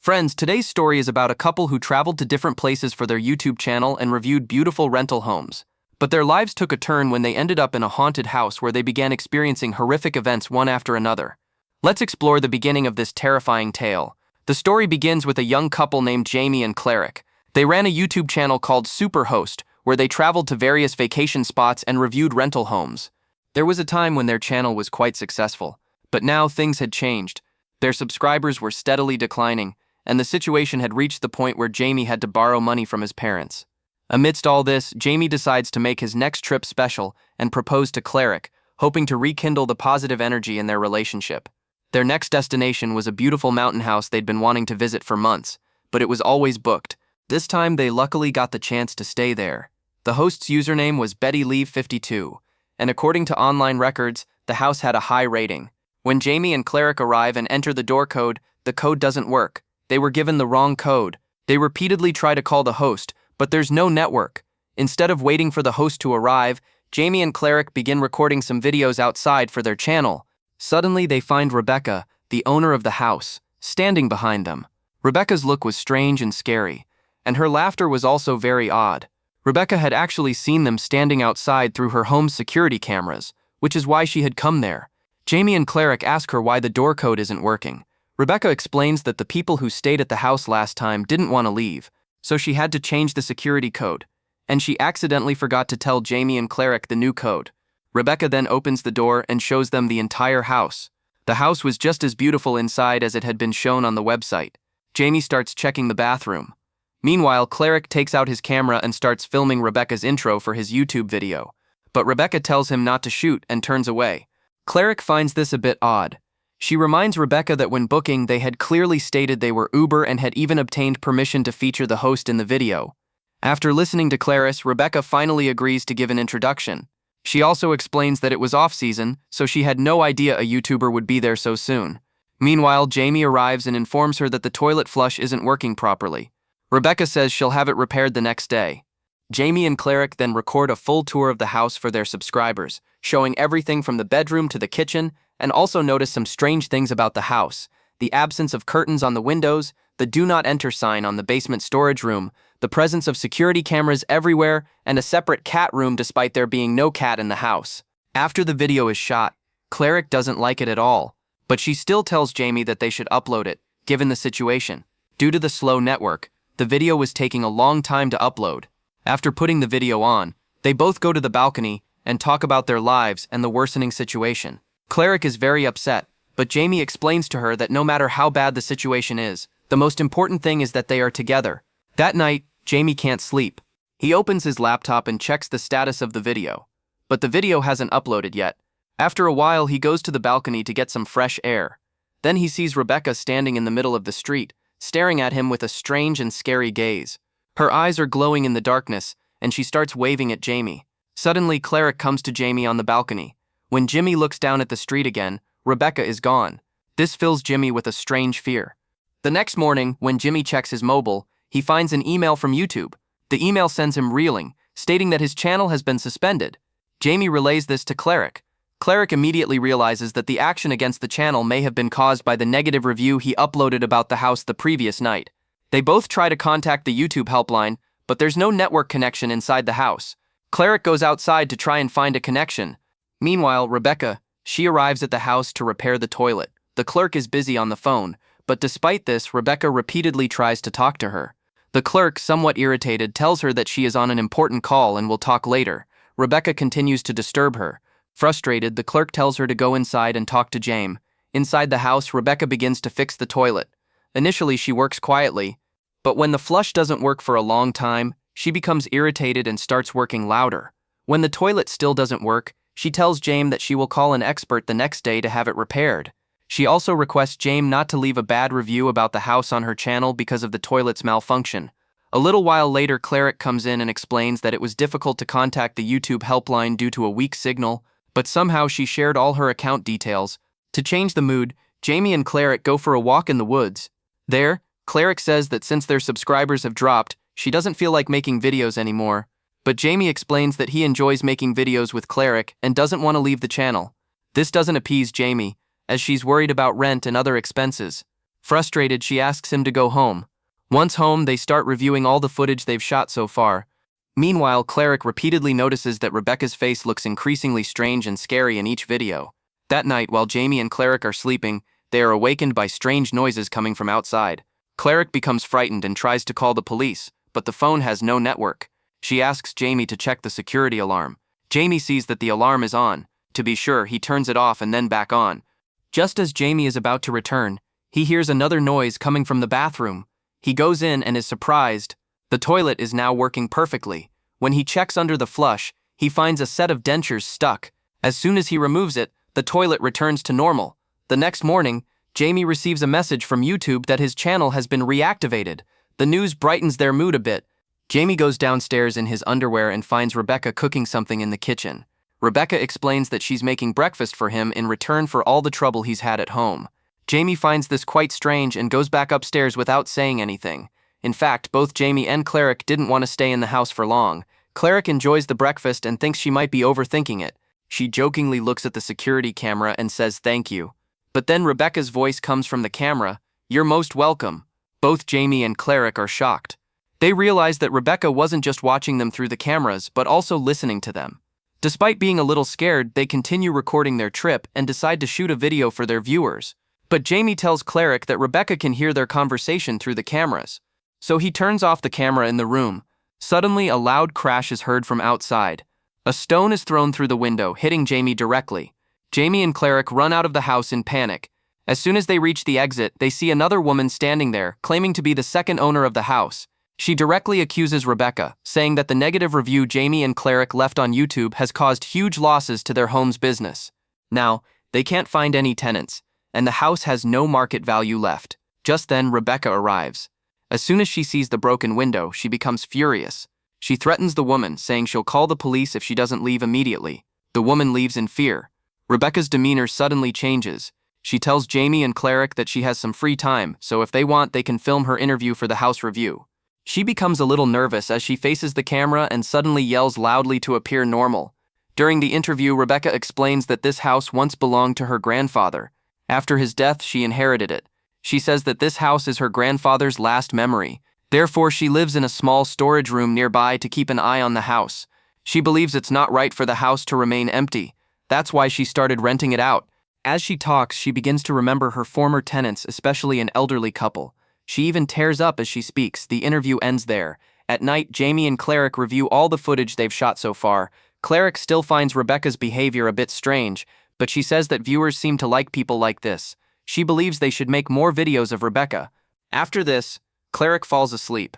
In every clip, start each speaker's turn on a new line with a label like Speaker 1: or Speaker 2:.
Speaker 1: Friends, today's story is about a couple who traveled to different places for their YouTube channel and reviewed beautiful rental homes. But their lives took a turn when they ended up in a haunted house where they began experiencing horrific events one after another. Let's explore the beginning of this terrifying tale. The story begins with a young couple named Jamie and Cleric. They ran a YouTube channel called Superhost, where they traveled to various vacation spots and reviewed rental homes. There was a time when their channel was quite successful, but now things had changed. Their subscribers were steadily declining, and the situation had reached the point where Jamie had to borrow money from his parents. Amidst all this, Jamie decides to make his next trip special and propose to Cleric, hoping to rekindle the positive energy in their relationship. Their next destination was a beautiful mountain house they'd been wanting to visit for months, but it was always booked. This time they luckily got the chance to stay there. The host's username was BettyLeave52, and according to online records, the house had a high rating. When Jamie and Cleric arrive and enter the door code, the code doesn't work. They were given the wrong code. They repeatedly try to call the host, but there's no network. Instead of waiting for the host to arrive, Jamie and Cleric begin recording some videos outside for their channel. Suddenly they find Rebecca, the owner of the house, standing behind them. Rebecca's look was strange and scary, and her laughter was also very odd. Rebecca had actually seen them standing outside through her home's security cameras, which is why she had come there. Jamie and Cleric ask her why the door code isn't working. Rebecca explains that the people who stayed at the house last time didn't want to leave, so she had to change the security code, and she accidentally forgot to tell Jamie and Cleric the new code. Rebecca then opens the door and shows them the entire house. The house was just as beautiful inside as it had been shown on the website. Jamie starts checking the bathroom. Meanwhile, Cleric takes out his camera and starts filming Rebecca's intro for his YouTube video, but Rebecca tells him not to shoot and turns away. Cleric finds this a bit odd. She reminds Rebecca that when booking, they had clearly stated they were Uber and had even obtained permission to feature the host in the video. After listening to Clarice, Rebecca finally agrees to give an introduction. She also explains that it was off-season, so she had no idea a YouTuber would be there so soon. Meanwhile, Jamie arrives and informs her that the toilet flush isn't working properly. Rebecca says she'll have it repaired the next day. Jamie and Cleric then record a full tour of the house for their subscribers, showing everything from the bedroom to the kitchen, and also notice some strange things about the house: the absence of curtains on the windows, the do not enter sign on the basement storage room, the presence of security cameras everywhere, and a separate cat room despite there being no cat in the house. After the video is shot, Cleric doesn't like it at all, but she still tells Jamie that they should upload it, given the situation. Due to the slow network, the video was taking a long time to upload. After putting the video on, they both go to the balcony and talk about their lives and the worsening situation. Cleric is very upset, but Jamie explains to her that no matter how bad the situation is, the most important thing is that they are together. That night, Jamie can't sleep. He opens his laptop and checks the status of the video, but the video hasn't uploaded yet. After a while, he goes to the balcony to get some fresh air. Then he sees Rebecca standing in the middle of the street, staring at him with a strange and scary gaze. Her eyes are glowing in the darkness, and she starts waving at Jamie. Suddenly, Cleric comes to Jamie on the balcony. When Jimmy looks down at the street again, Rebecca is gone. This fills Jimmy with a strange fear. The next morning, when Jimmy checks his mobile, he finds an email from YouTube. The email sends him reeling, stating that his channel has been suspended. Jamie relays this to Cleric. Cleric immediately realizes that the action against the channel may have been caused by the negative review he uploaded about the house the previous night. They both try to contact the YouTube helpline, but there's no network connection inside the house. Cleric goes outside to try and find a connection. Meanwhile, Rebecca, she arrives at the house to repair the toilet. The clerk is busy on the phone, but despite this, Rebecca repeatedly tries to talk to her. The clerk, somewhat irritated, tells her that she is on an important call and will talk later. Rebecca continues to disturb her. Frustrated, the clerk tells her to go inside and talk to James. Inside the house, Rebecca begins to fix the toilet. Initially, she works quietly, but when the flush doesn't work for a long time, she becomes irritated and starts working louder. When the toilet still doesn't work, she tells James that she will call an expert the next day to have it repaired. She also requests James not to leave a bad review about the house on her channel because of the toilet's malfunction. A little while later, Cleric comes in and explains that it was difficult to contact the YouTube helpline due to a weak signal, but somehow she shared all her account details. To change the mood, Jamie and Cleric go for a walk in the woods. There, Cleric says that since their subscribers have dropped, she doesn't feel like making videos anymore. But Jamie explains that he enjoys making videos with Cleric and doesn't want to leave the channel. This doesn't appease Jamie, as she's worried about rent and other expenses. Frustrated, she asks him to go home. Once home, they start reviewing all the footage they've shot so far. Meanwhile, Cleric repeatedly notices that Rebecca's face looks increasingly strange and scary in each video. That night, while Jamie and Cleric are sleeping, they are awakened by strange noises coming from outside. Cleric becomes frightened and tries to call the police, but the phone has no network. She asks Jamie to check the security alarm. Jamie sees that the alarm is on. To be sure, he turns it off and then back on. Just as Jamie is about to return, he hears another noise coming from the bathroom. He goes in and is surprised. The toilet is now working perfectly. When he checks under the flush, he finds a set of dentures stuck. As soon as he removes it, the toilet returns to normal. The next morning, Jamie receives a message from YouTube that his channel has been reactivated. The news brightens their mood a bit. Jamie goes downstairs in his underwear and finds Rebecca cooking something in the kitchen. Rebecca explains that she's making breakfast for him in return for all the trouble he's had at home. Jamie finds this quite strange and goes back upstairs without saying anything. In fact, both Jamie and Cleric didn't want to stay in the house for long. Cleric enjoys the breakfast and thinks she might be overthinking it. She jokingly looks at the security camera and says thank you. But then Rebecca's voice comes from the camera. "You're most welcome." Both Jamie and Cleric are shocked. They realize that Rebecca wasn't just watching them through the cameras, but also listening to them. Despite being a little scared, they continue recording their trip and decide to shoot a video for their viewers. But Jamie tells Cleric that Rebecca can hear their conversation through the cameras. So he turns off the camera in the room. Suddenly, a loud crash is heard from outside. A stone is thrown through the window, hitting Jamie directly. Jamie and Cleric run out of the house in panic. As soon as they reach the exit, they see another woman standing there, claiming to be the second owner of the house. She directly accuses Rebecca, saying that the negative review Jamie and Cleric left on YouTube has caused huge losses to their home's business. Now, they can't find any tenants, and the house has no market value left. Just then, Rebecca arrives. As soon as she sees the broken window, she becomes furious. She threatens the woman, saying she'll call the police if she doesn't leave immediately. The woman leaves in fear. Rebecca's demeanor suddenly changes. She tells Jamie and Cleric that she has some free time, so if they want, they can film her interview for the house review. She becomes a little nervous as she faces the camera and suddenly yells loudly to appear normal. During the interview, Rebecca explains that this house once belonged to her grandfather. After his death, she inherited it. She says that this house is her grandfather's last memory. Therefore, she lives in a small storage room nearby to keep an eye on the house. She believes it's not right for the house to remain empty. That's why she started renting it out. As she talks, she begins to remember her former tenants, especially an elderly couple. She even tears up as she speaks. The interview ends there. At night, Jamie and Cleric review all the footage they've shot so far. Cleric still finds Rebecca's behavior a bit strange, but she says that viewers seem to like people like this. She believes they should make more videos of Rebecca. After this, Cleric falls asleep.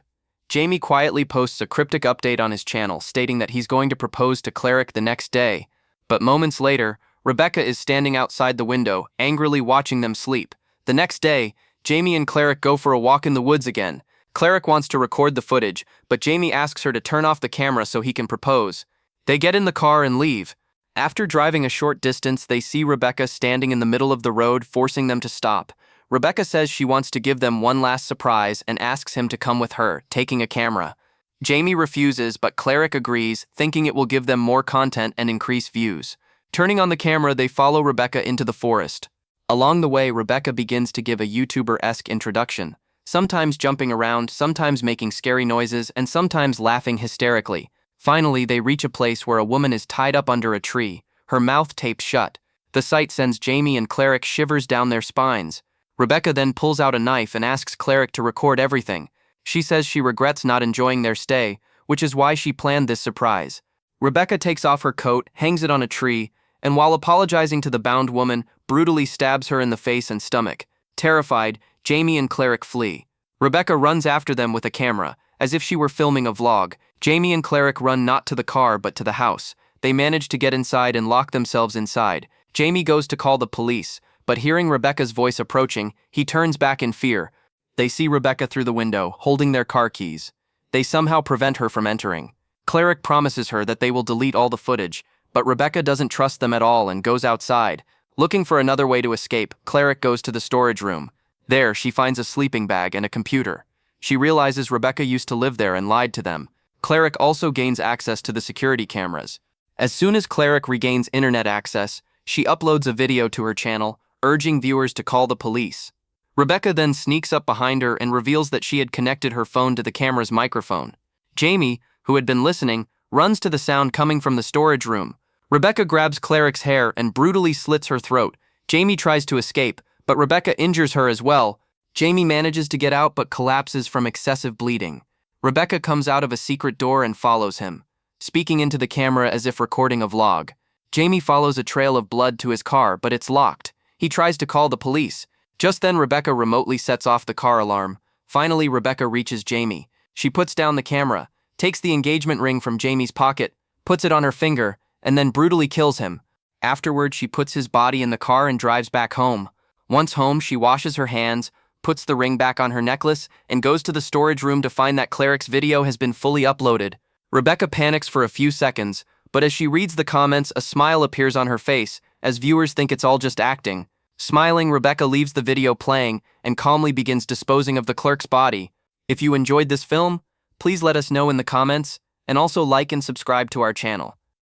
Speaker 1: Jamie quietly posts a cryptic update on his channel, stating that he's going to propose to Cleric the next day. But moments later, Rebecca is standing outside the window, angrily watching them sleep. The next day, Jamie and Cleric go for a walk in the woods again. Cleric wants to record the footage, but Jamie asks her to turn off the camera so he can propose. They get in the car and leave. After driving a short distance, they see Rebecca standing in the middle of the road, forcing them to stop. Rebecca says she wants to give them one last surprise and asks him to come with her, taking a camera. Jamie refuses, but Cleric agrees, thinking it will give them more content and increase views. Turning on the camera, they follow Rebecca into the forest. Along the way, Rebecca begins to give a YouTuber-esque introduction, sometimes jumping around, sometimes making scary noises, and sometimes laughing hysterically. Finally, they reach a place where a woman is tied up under a tree, her mouth taped shut. The sight sends Jamie and Cleric shivers down their spines. Rebecca then pulls out a knife and asks Cleric to record everything. She says she regrets not enjoying their stay, which is why she planned this surprise. Rebecca takes off her coat, hangs it on a tree, and while apologizing to the bound woman, brutally stabs her in the face and stomach. Terrified, Jamie and Cleric flee. Rebecca runs after them with a camera, as if she were filming a vlog. Jamie and Cleric run not to the car but to the house. They manage to get inside and lock themselves inside. Jamie goes to call the police, but hearing Rebecca's voice approaching, he turns back in fear. They see Rebecca through the window, holding their car keys. They somehow prevent her from entering. Cleric promises her that they will delete all the footage, but Rebecca doesn't trust them at all and goes outside. Looking for another way to escape, Cleric goes to the storage room. There, she finds a sleeping bag and a computer. She realizes Rebecca used to live there and lied to them. Cleric also gains access to the security cameras. As soon as Cleric regains internet access, she uploads a video to her channel, urging viewers to call the police. Rebecca then sneaks up behind her and reveals that she had connected her phone to the camera's microphone. Jamie, who had been listening, runs to the sound coming from the storage room. Rebecca grabs Cleric's hair and brutally slits her throat. Jamie tries to escape, but Rebecca injures her as well. Jamie manages to get out but collapses from excessive bleeding. Rebecca comes out of a secret door and follows him, speaking into the camera as if recording a vlog. Jamie follows a trail of blood to his car, but it's locked. He tries to call the police. Just then, Rebecca remotely sets off the car alarm. Finally, Rebecca reaches Jamie. She puts down the camera, takes the engagement ring from Jamie's pocket, puts it on her finger, and then brutally kills him. Afterward, she puts his body in the car and drives back home. Once home, she washes her hands, puts the ring back on her necklace, and goes to the storage room to find that Cleric's video has been fully uploaded. Rebecca panics for a few seconds, but as she reads the comments, a smile appears on her face, as viewers think it's all just acting. Smiling, Rebecca leaves the video playing and calmly begins disposing of the clerk's body. If you enjoyed this film, please let us know in the comments, and also like and subscribe to our channel.